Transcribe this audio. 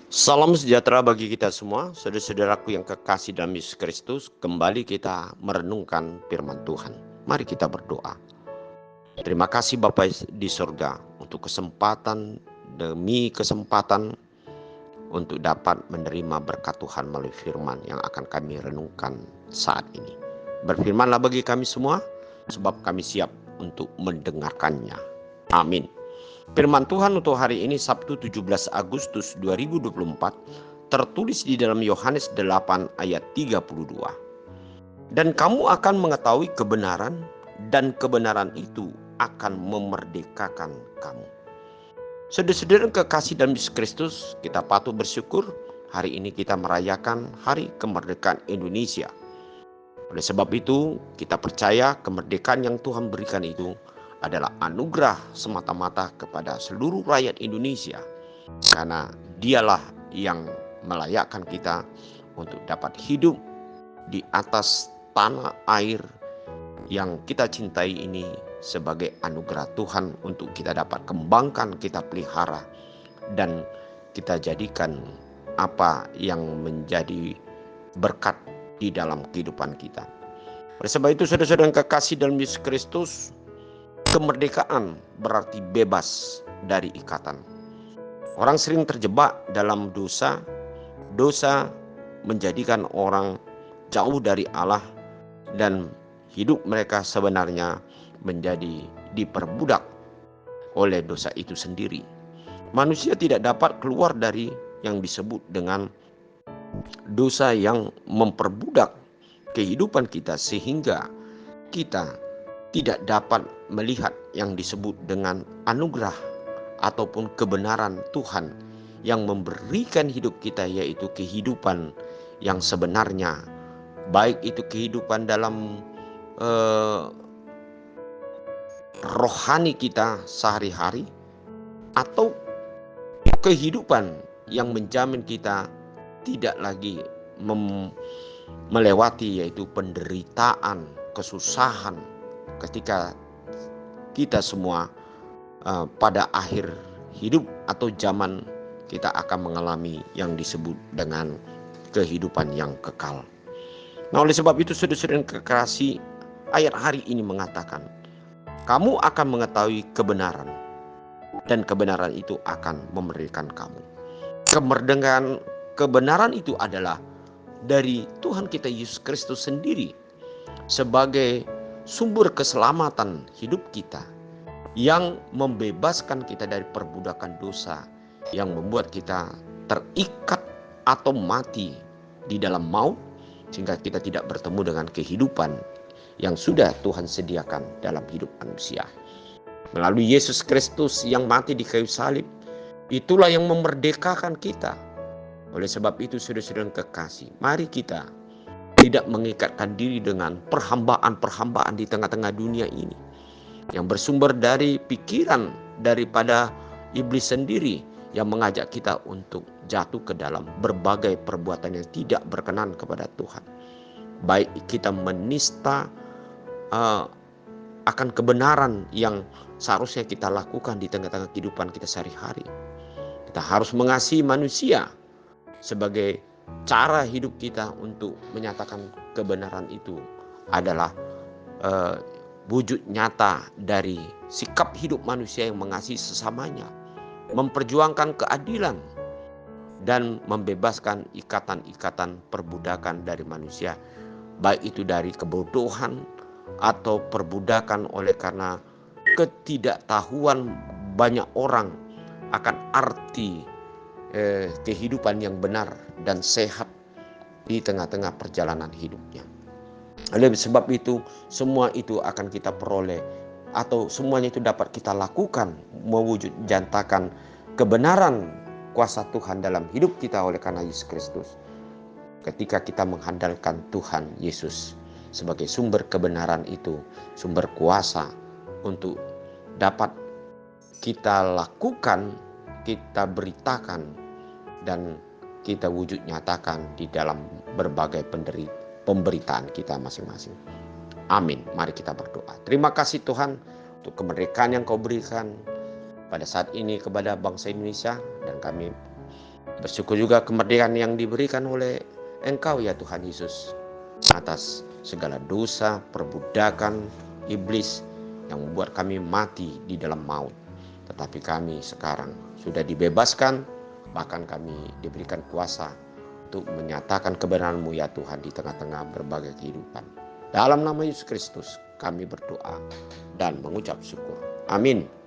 Salam sejahtera bagi kita semua, saudara-saudaraku yang kekasih dalam Yesus Kristus. Kembali kita merenungkan firman Tuhan. Mari kita berdoa. Terima kasih Bapa di surga untuk kesempatan demi kesempatan untuk dapat menerima berkat Tuhan melalui firman yang akan kami renungkan saat ini. Berfirmanlah bagi kami semua, sebab kami siap untuk mendengarkannya. Amin. Firman Tuhan untuk hari ini Sabtu 17 Agustus 2024 tertulis di dalam Yohanes 8 ayat 32. Dan kamu akan mengetahui kebenaran, dan kebenaran itu akan memerdekakan kamu. Saudara-saudara kekasih dalam Yesus Kristus, kita patut bersyukur hari ini kita merayakan Hari Kemerdekaan Indonesia. Oleh sebab itu, kita percaya kemerdekaan yang Tuhan berikan itu adalah anugerah semata-mata kepada seluruh rakyat Indonesia, karena dialah yang melayakkan kita untuk dapat hidup di atas tanah air yang kita cintai ini sebagai anugerah Tuhan untuk kita dapat kembangkan, kita pelihara, dan kita jadikan apa yang menjadi berkat di dalam kehidupan kita. Oleh sebab itu, saudara-saudara yang kekasih dalam Yesus Kristus, kemerdekaan berarti bebas dari ikatan. Orang sering terjebak dalam dosa. Dosa menjadikan orang jauh dari Allah dan hidup mereka sebenarnya menjadi diperbudak oleh dosa itu sendiri. Manusia tidak dapat keluar dari yang disebut dengan dosa yang memperbudak kehidupan kita, sehingga kita tidak dapat melihat yang disebut dengan anugerah ataupun kebenaran Tuhan yang memberikan hidup kita, yaitu kehidupan yang sebenarnya, baik itu kehidupan dalam rohani kita sehari-hari, atau kehidupan yang menjamin kita tidak lagi melewati yaitu penderitaan, kesusahan, ketika kita semua pada akhir hidup atau zaman kita akan mengalami yang disebut dengan kehidupan yang kekal. Nah, oleh sebab itu, saudara-saudara yang kekasih, ayat hari ini mengatakan, kamu akan mengetahui kebenaran, dan kebenaran itu akan memerdekakan kamu. Kemerdekaan kebenaran itu adalah dari Tuhan kita Yesus Kristus sendiri sebagai sumber keselamatan hidup kita, yang membebaskan kita dari perbudakan dosa, yang membuat kita terikat atau mati di dalam maut, sehingga kita tidak bertemu dengan kehidupan yang sudah Tuhan sediakan dalam hidup manusia. Melalui Yesus Kristus yang mati di kayu salib, itulah yang memerdekakan kita. Oleh sebab itu, saudara-saudara yang kekasih, mari kita tidak mengikatkan diri dengan perhambaan-perhambaan di tengah-tengah dunia ini, yang bersumber dari pikiran daripada iblis sendiri, yang mengajak kita untuk jatuh ke dalam berbagai perbuatan yang tidak berkenan kepada Tuhan. Baik kita menista akan kebenaran yang seharusnya kita lakukan di tengah-tengah kehidupan kita sehari-hari. Kita harus mengasihi manusia sebagai cara hidup kita untuk menyatakan kebenaran itu adalah wujud nyata dari sikap hidup manusia yang mengasihi sesamanya, memperjuangkan keadilan, dan membebaskan ikatan-ikatan perbudakan dari manusia, baik itu dari kebodohan atau perbudakan oleh karena ketidaktahuan banyak orang akan arti kehidupan yang benar dan sehat di tengah-tengah perjalanan hidupnya. Oleh sebab itu, semua itu akan kita peroleh, atau semuanya itu dapat kita lakukan, mewujud jantakan kebenaran kuasa Tuhan dalam hidup kita oleh karena Yesus Kristus. Ketika kita mengandalkan Tuhan Yesus sebagai sumber kebenaran itu, sumber kuasa untuk dapat kita lakukan, kita beritakan, dan kita wujud nyatakan di dalam berbagai pemberitaan kita masing-masing. Amin. Mari kita berdoa. Terima kasih Tuhan untuk kemerdekaan yang Kau berikan pada saat ini kepada bangsa Indonesia, dan kami bersyukur juga kemerdekaan yang diberikan oleh Engkau ya Tuhan Yesus atas segala dosa, perbudakan iblis yang membuat kami mati di dalam maut. Tetapi kami sekarang sudah dibebaskan, bahkan kami diberikan kuasa untuk menyatakan kebenaran-Mu ya Tuhan di tengah-tengah berbagai kehidupan. Dalam nama Yesus Kristus kami berdoa dan mengucap syukur. Amin.